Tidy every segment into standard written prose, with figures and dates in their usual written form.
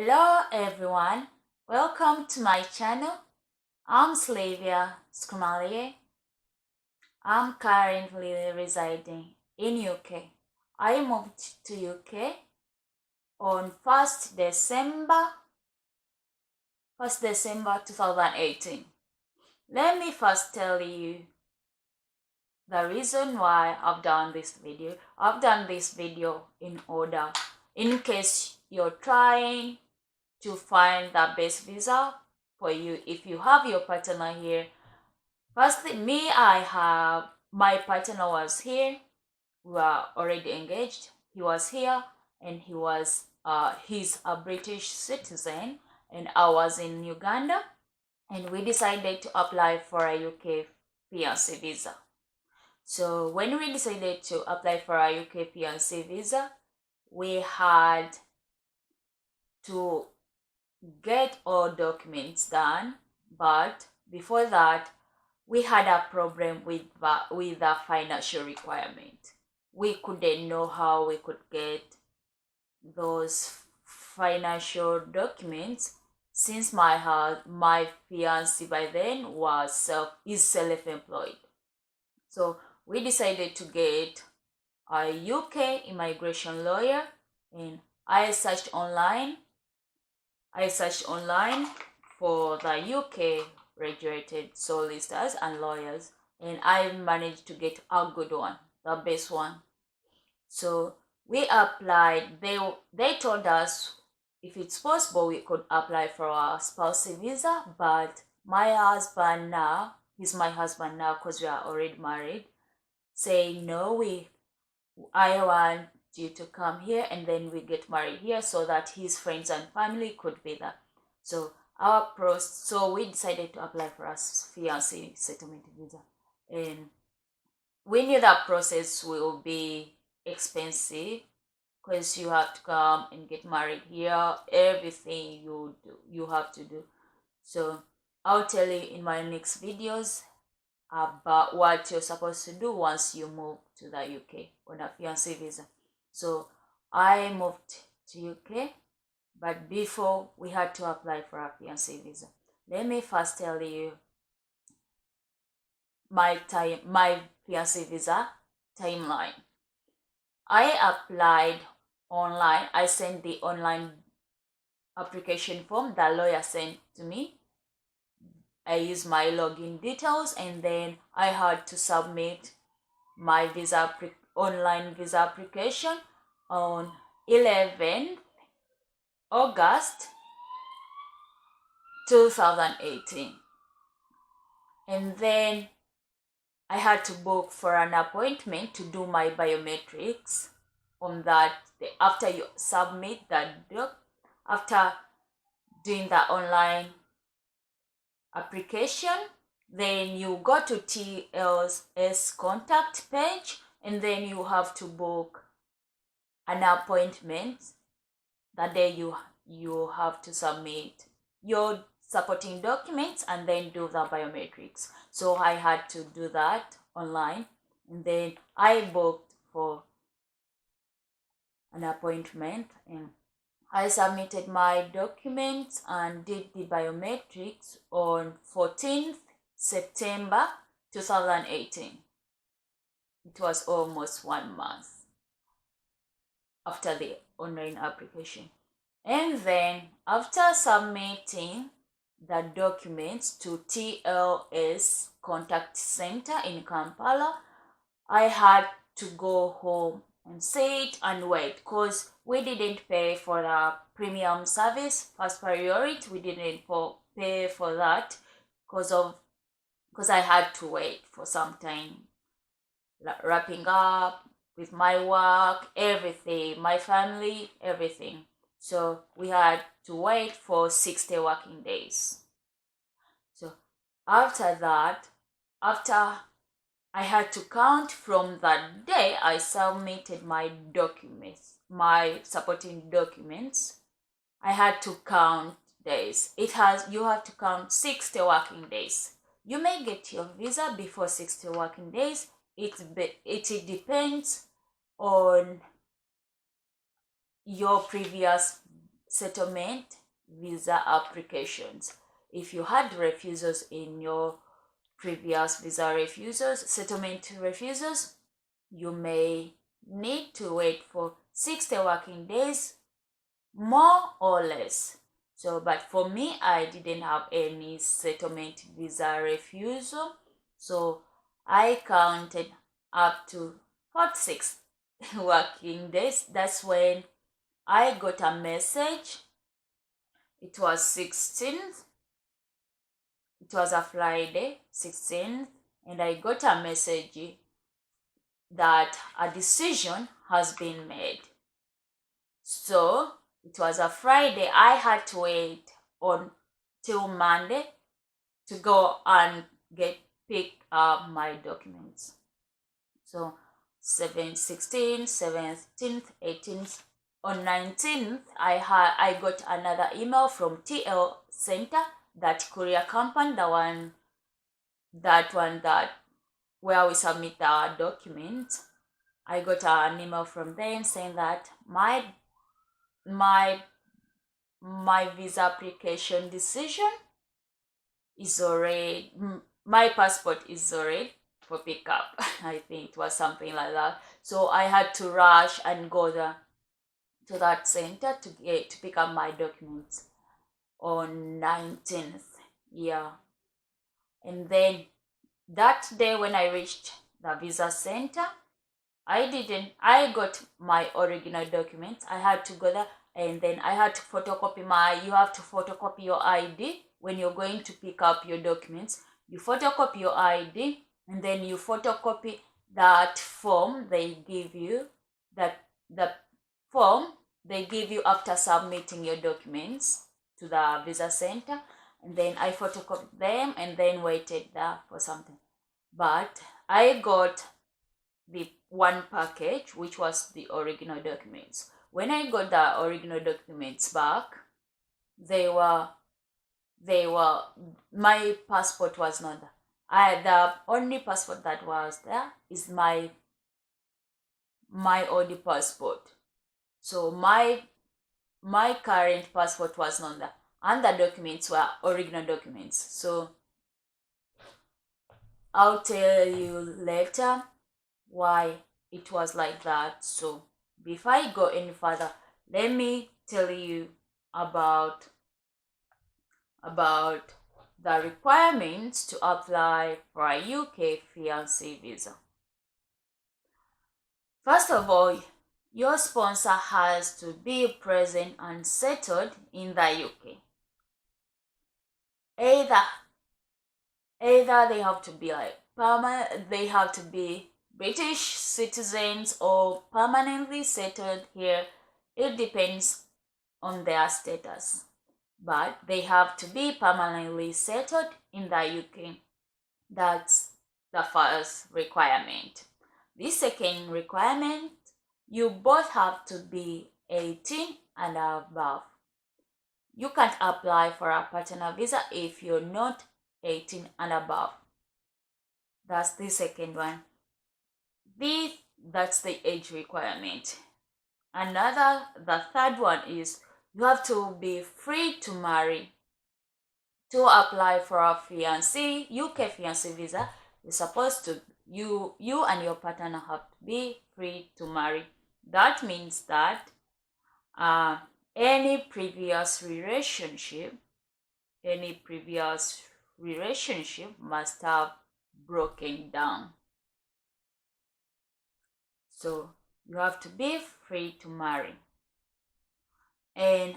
Hello everyone, welcome to my channel. I'm Slavia Skrmalie. I'm currently residing in UK. I moved to UK on 1st December 2018. Let me first tell you the reason why I've done this video. I've done this video in order in case you're trying to find the best visa for you. If you have your partner here, firstly, my partner was here. We were already engaged. He was here, and he's a British citizen, and I was in Uganda, and we decided to apply for a UK fiance visa. So when we decided to apply for a UK fiance visa, we had to get all documents done, but before that we had a problem with the financial requirement. We couldn't know how we could get those financial documents since my fiance by then is self-employed. So we decided to get a UK immigration lawyer, and I searched online for the UK graduated solicitors and lawyers, and I managed to get a good one, the best one. So we applied. They told us if it's possible we could apply for a spouse visa, but my husband now, he's my husband now because we are already married, saying no, I want you to come here and then we get married here so that his friends and family could be there. So we decided to apply for a fiancé settlement visa, and we knew that process will be expensive because you have to come and get married here, everything you have to do. So I'll tell you in my next videos about what you're supposed to do once you move to the UK on a fiancé visa. So I moved to UK, but before we had to apply for a fiancé visa. Let me first tell you my fiancé visa timeline. I applied online. I sent the online application form the lawyer sent to me. I used my login details, and then I had to submit my online visa application on 11th August 2018. And then I had to book for an appointment to do my biometrics on that day. After you submit after doing the online application, then you go to TLS contact page, and then you have to book an appointment. That day you have to submit your supporting documents and then do the biometrics. So I had to do that online, and then I booked for an appointment, and I submitted my documents and did the biometrics on 14th September 2018. It was almost 1 month after the online application. And then after submitting the documents to TLS Contact Center in Kampala, I had to go home and sit and wait because we didn't pay for the premium service, first priority. We didn't pay for that because I had to wait for some time, wrapping up with my work, everything, my family, everything. So we had to wait for 60 working days. So after that, after I had to count from that day I submitted my documents, my supporting documents. I had to count days. You have to count 60 working days. You may get your visa before 60 working days. It depends on your previous settlement visa applications. If you had refusals in your previous visa refusals, settlement refusals, you may need to wait for 60 working days, more or less. So, but for me, I didn't have any settlement visa refusal, so I counted up to 46 working days. That's when I got a message. It was 16th. It was a Friday, 16th, and I got a message that a decision has been made. So it was a Friday. I had to wait on till Monday to go and pick up my documents. So 16th, 17th, 18th, on 19th, I got another email from TL Center, that courier company, that where we submit our documents. I got an email from them saying that my visa application decision is already, my passport is already for pickup. I think it was something like that. So I had to rush and go there to that center to pick up my documents on 19th. Yeah. And then that day when I reached the visa center, I got my original documents. I had to go there, and then I had to you have to photocopy your ID when you're going to pick up your documents. You photocopy your ID, and then you photocopy that form they give you, the form they give you after submitting your documents to the visa center. And then I photocopied them and then waited there for something. But I got the one package, which was the original documents. When I got the original documents back, my passport was not there. The only passport that was there is my old passport. So my current passport was not there, and the documents were original documents. So I'll tell you later why it was like that. So before I go any further, let me tell you about the requirements to apply for a UK fiancé visa. First of all, your sponsor has to be present and settled in the UK. Either they have to be they have to be British citizens or permanently settled here. It depends on their status, but they have to be permanently settled in the UK. That's the first requirement. The second requirement, you both have to be 18 and above. You can't apply for a partner visa if you're not 18 and above. That's the second one. That's the age requirement. The third one is you have to be free to marry. To apply for a UK fiancé visa, you're supposed to, you and your partner have to be free to marry. That means that any previous relationship must have broken down. So you have to be free to marry. And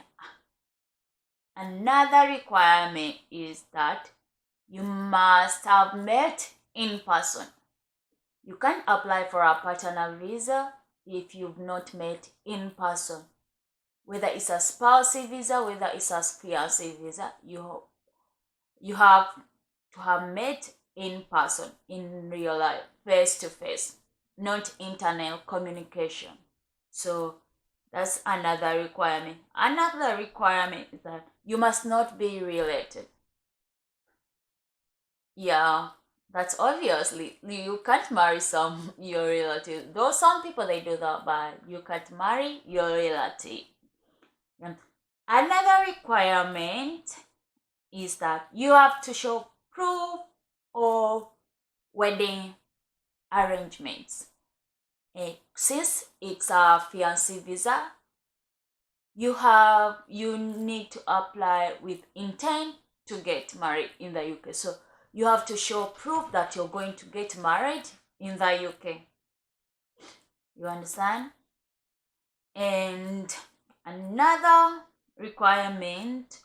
another requirement is that you must have met in person. You can't apply for a partner visa if you've not met in person. Whether it's a spousal visa, whether it's a fiancé visa, you have to have met in person, in real life, face to face, not internet communication. So that's another requirement. Another requirement is that you must not be related. Yeah, that's obviously, you can't marry your relative. Though some people they do that, but you can't marry your relative. Another requirement is that you have to show proof of wedding arrangements. Since it's a fiancé visa, you need to apply with intent to get married in the UK. So you have to show proof that you're going to get married in the UK. You understand? And another requirement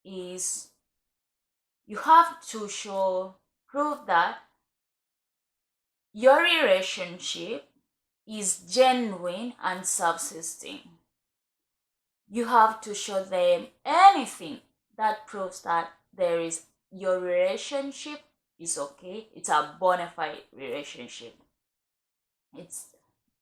is you have to show proof that your relationship is genuine and subsisting. You have to show them anything that proves that your relationship is okay. It's a bona fide relationship. It's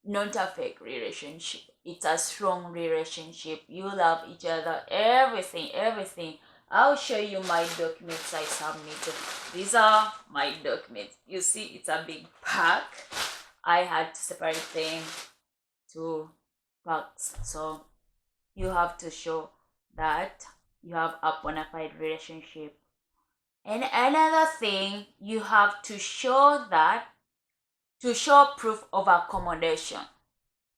not a fake relationship. It's a strong relationship. You love each other. Everything. I'll show you my documents I submitted. These are my documents. You see, it's a big pack. I had to separate them to packs. So you have to show that you have a bona fide relationship. And another thing, you have to show proof of accommodation.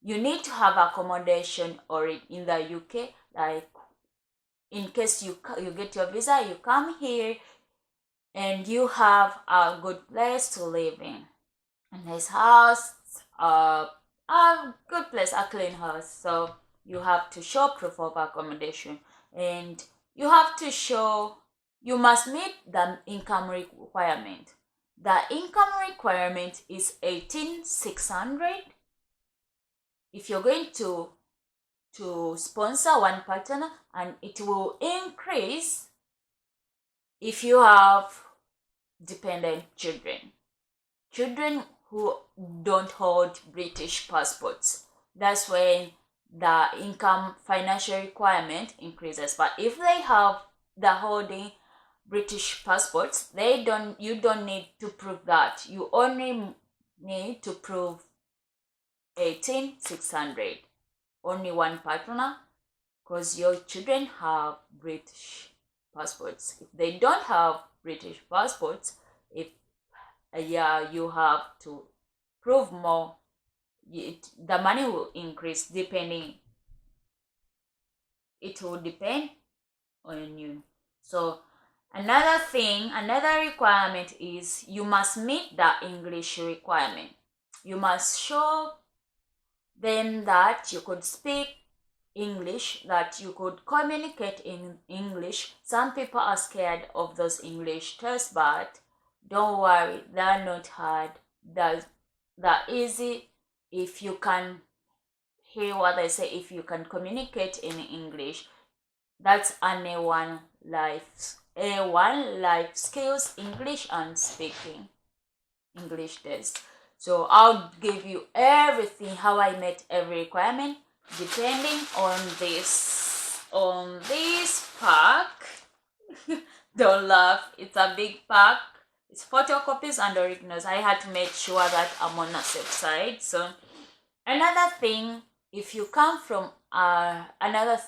You need to have accommodation or in the UK, like in case you get your visa, you come here and you have a good place to live in. A nice house, a good place, a clean house. So you have to show proof of accommodation, and you must meet the income requirement. The income requirement is 18,600. If you're going to sponsor one partner, and it will increase if you have dependent children who don't hold British passports. That's when the income financial requirement increases. But if they have the holding British passports, you don't need to prove that. You only need to prove 18,600. Only one partner, because your children have British passports. If they don't have British passports, you have to prove more. The money will increase depending. It will depend on you. So another requirement is you must meet the English requirement. You must show them that you could speak English, that you could communicate in English. Some people are scared of those English tests, but don't worry, they're not hard. They're easy if you can hear what they say, if you can communicate in English. That's an A1 life skills, English and speaking English test. So I'll give you everything, how I met every requirement, depending on this pack. Don't laugh, it's a big pack. It's photocopies and originals. I had to make sure that I'm on a safe side. So another thing, if you come from another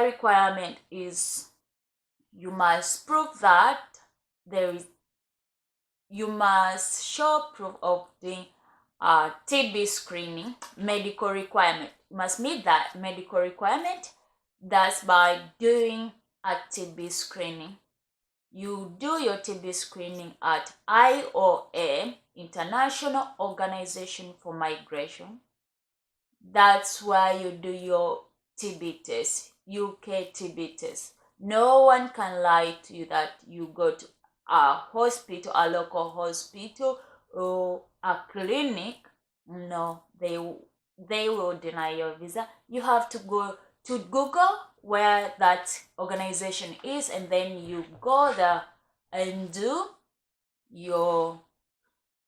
requirement is you must prove that you must show proof of doing TB screening, medical requirement. You must meet that medical requirement. That's by doing a TB screening. You do your TB screening at IOM, International Organization for Migration. That's where you do your TB test, UK TB test. No one can lie to you that you go to a hospital, a local hospital or a clinic. No, they will deny your visa. You have to go to Google where that organization is, and then you go there and do your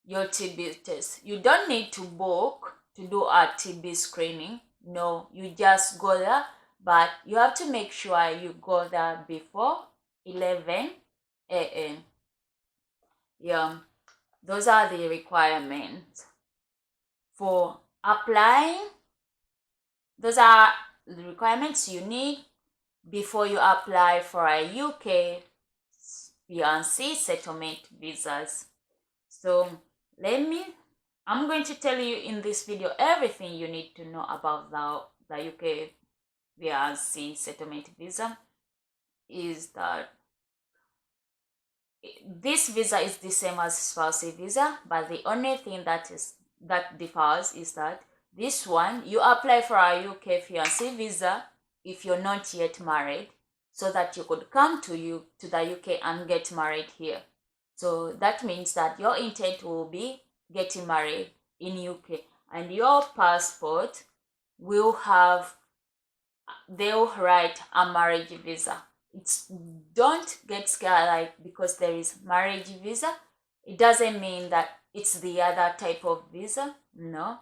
TB test. You don't need to book to do a TB screening. No, you just go there, but you have to make sure you go there before 11 a.m. Yeah, those are the requirements for applying. Those are the requirements you need before you apply for a UK fiancé settlement visas. So I'm going to tell you in this video everything you need to know about the UK fiancé settlement visa. Is that this visa is the same as spouse visa, but the only thing that differs is that this one, you apply for a UK fiancé visa if you're not yet married, so that you could come to the UK and get married here. So that means that your intent will be getting married in UK, and your passport will have, they'll write a marriage visa. Don't get scared, like, because there is marriage visa, it doesn't mean that it's the other type of visa. No,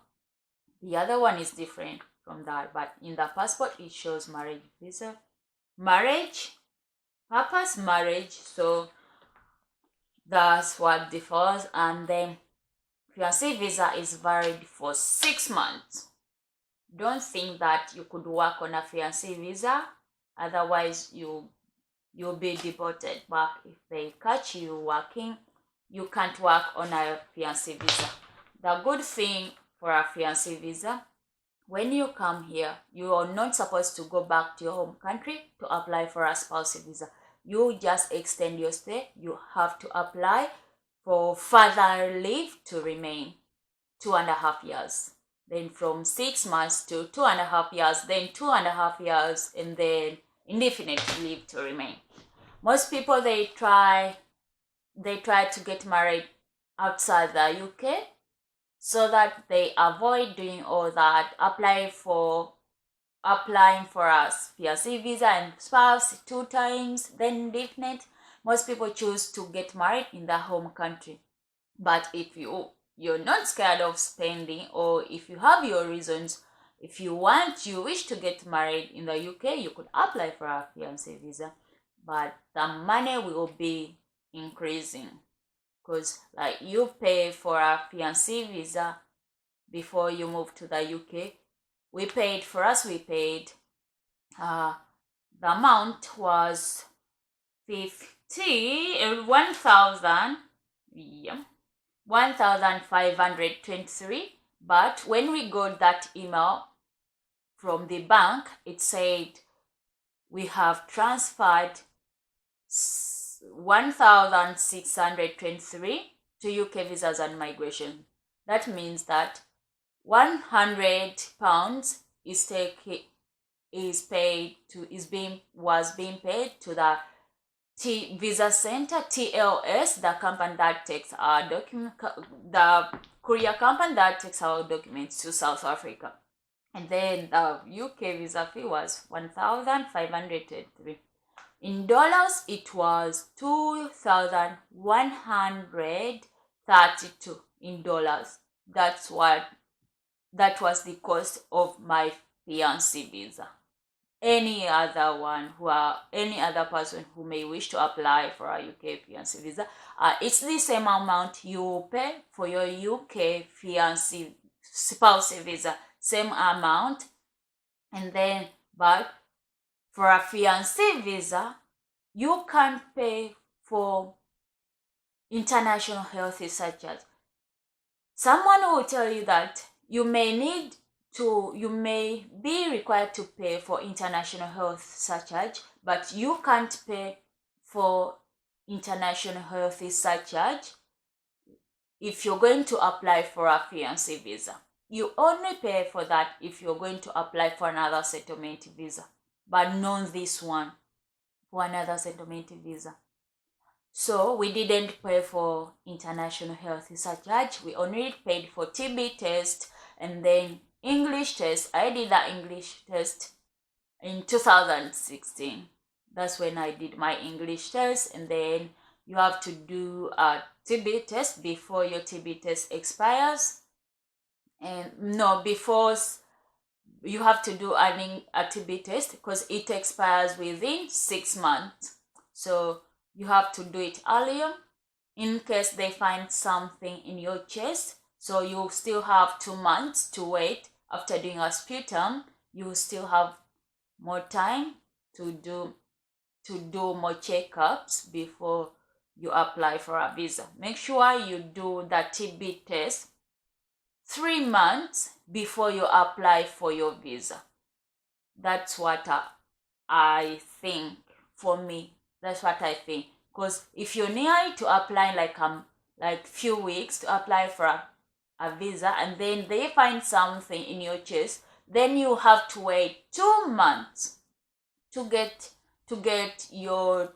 the other one is different from that, but in the passport it shows marriage visa, marriage purpose, marriage. So that's what differs. And then fiancé visa is valid for 6 months. Don't think that you could work on a fiancé visa, otherwise you'll be deported back. If they catch you working, you can't work on a fiancé visa. The good thing for a fiancé visa, when you come here, you are not supposed to go back to your home country to apply for a spouse visa. You just extend your stay. You have to apply for further leave to remain, 2.5 years. Then from 6 months to 2.5 years, then 2.5 years, and then indefinite leave to remain. Most people, they try to get married outside the UK so that they avoid doing all that, applying for a fiancé visa and spouse 2 times, then indefinite. Most people choose to get married in their home country. But if you're not scared of spending, or if you have your reasons, if you wish to get married in the UK, you could apply for a fiancé visa, but the money will be increasing, because like you pay for a fiancé visa before you move to the UK. We paid the amount was 1,523, but when we got that email from the bank, it said we have transferred 1,623 to UK visas and migration. That means that £100 was being paid to the Visa Center, TLS, the company that takes our the courier company that takes our documents to South Africa. And then the UK visa fee was 1,523. In dollars, it was 2,132 in dollars. That was the cost of my fiancé visa. Any other person who may wish to apply for a UK fiancé visa, it's the same amount you pay for your UK fiancé spouse visa, same amount. And then, but for a fiancé visa, you can't pay for international health surcharge. Someone will tell you that you may be required to pay for international health surcharge, but you can't pay for international health surcharge if you're going to apply for a fiancé visa. You only pay for that if you're going to apply for another settlement visa, but not this one, for another settlement visa. So we didn't pay for international health surcharge. We only paid for TB test and then English test. I did the English test in 2016. That's when I did my English test. And then you have to do a TB test before your TB test expires. And no, before you have to do a TB test because it expires within 6 months. So you have to do it earlier in case they find something in your chest. So you still have 2 months to wait. After doing a sputum, you still have more time to do more checkups before you apply for a visa. Make sure you do the TB test 3 months before you apply for your visa. That's what I think. For me, that's what I think. Because if you're near to apply like few weeks to apply for a visa, and then they find something in your chest, then you have to wait 2 months to get your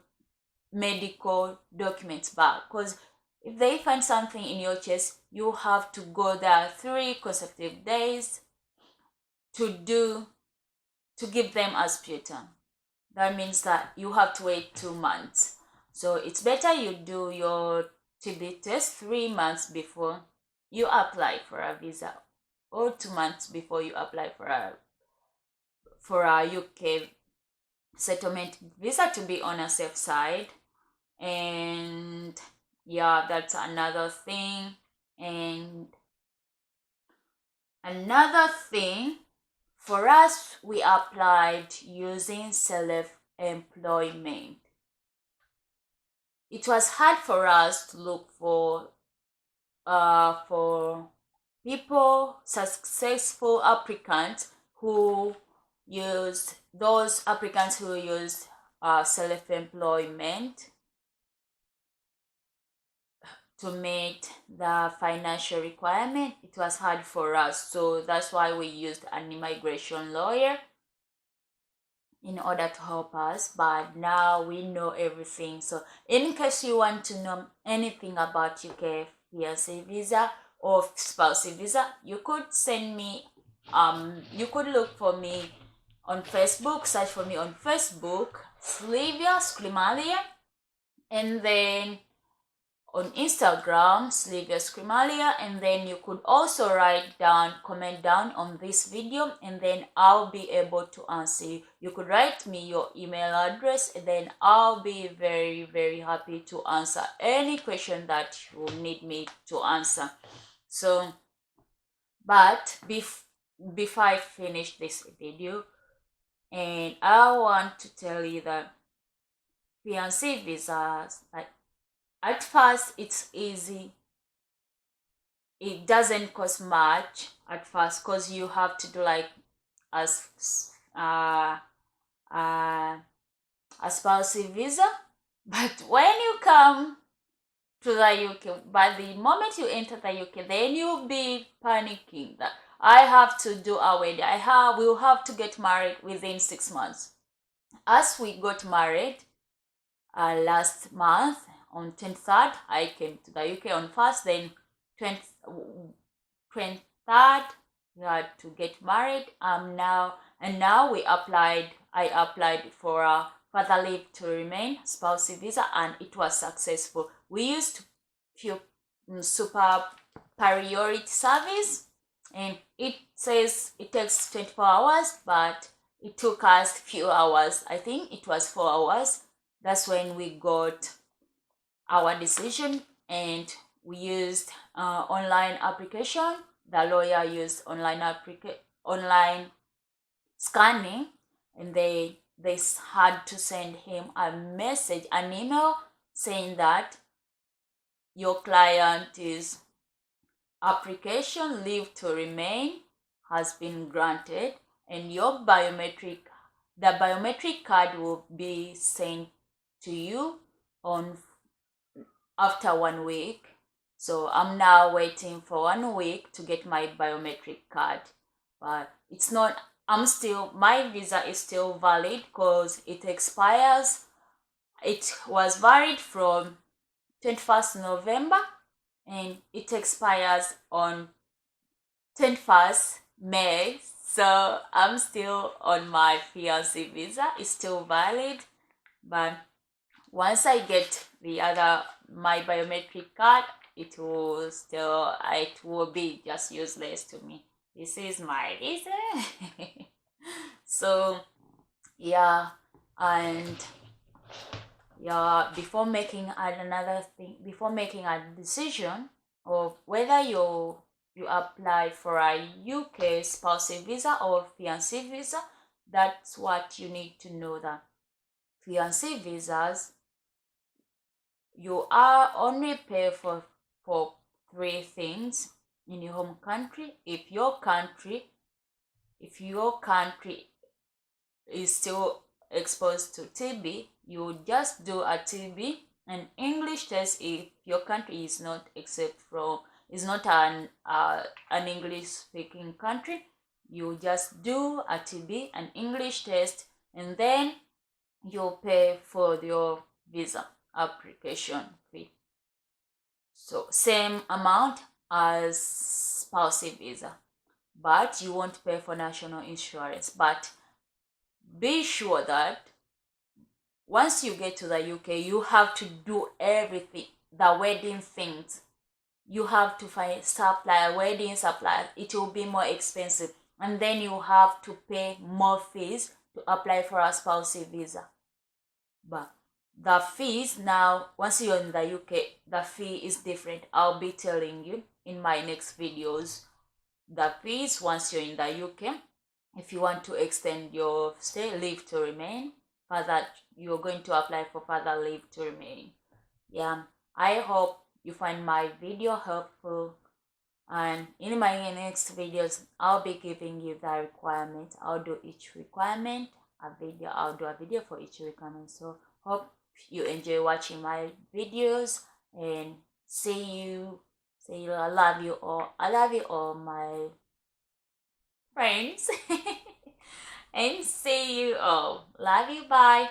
medical documents back. Because if they find something in your chest, you have to go there 3 consecutive days to give them a sputum. That means that you have to wait 2 months. So it's better you do your TB test 3 months before you apply for a visa, or 2 months before you apply for a UK settlement visa, to be on a safe side. And yeah, that's another thing. And another thing, for us, we applied using self-employment. It was hard for us to look for people, successful applicants who used self-employment to meet the financial requirement. It was hard for us, so that's why we used an immigration lawyer in order to help us. But now we know everything. So in case you want to know anything about UK fiancé visa or spouse visa, you could send me you could look for me on Facebook, search for me on Facebook, Slivia Scrimalia, and then on Instagram, Slivia Scrimalia, and then you could also comment down on this video, and then I'll be able to answer you. You could write me your email address, and then I'll be very, very happy to answer any question that you need me to answer. So, but before I finish this video, and I want to tell you that fiancé visas, like, at first it's easy. It doesn't cost much at first, because you have to do like a spouse visa. But when you come to the UK, by the moment you enter the UK, then you'll be panicking that I have to do a wedding. We'll have to get married within 6 months. As we got married last month on 23rd, I came to the UK on 1st, then 23rd we had to get married. Now I applied for a further leave to remain spouse visa, and it was successful. We used few super priority service, and it says it takes 24 hours, but it took us few hours. I think it was 4 hours. That's when we got our decision, and we used online application. The lawyer used online scanning, and they had to send him an email saying that your client's application leave to remain has been granted, and the biometric card will be sent to you after 1 week. So I'm now waiting for 1 week to get my biometric card, but it's not. My visa is still valid because it expires. It was valid from 21st November, and it expires on 21st May. So I'm still on my fiancé visa. It's still valid, but once I get my biometric card, it will be just useless to me. This is my visa. So yeah, and yeah, before making a decision of whether you apply for a UK spouse visa or fiancé visa, That's what you need to know, that fiancé visas, you are only pay for three things in your home country. If your country is still exposed to TB, you just do a TB and English test. If your country is not an English speaking country, you just do a TB and English test, and then you pay for your visa application fee. So same amount as spousal visa, but you won't pay for national insurance. But be sure that once you get to the UK, you have to do everything, the wedding things. You have to find supplier, wedding supplier. It will be more expensive, and then you have to pay more fees to apply for a spousal visa. But the fees now, once you're in the UK, the fee is different. I'll be telling you in my next videos the fees once you're in the UK. If you want to extend your stay, leave to remain, further, you're going to apply for further leave to remain. Yeah, I hope you find my video helpful, and in my next videos I'll be giving you the requirement. I'll do each requirement I'll do a video for each requirement. So hope you enjoy watching my videos, and I love you all my friends. And see you all. Love you. Bye.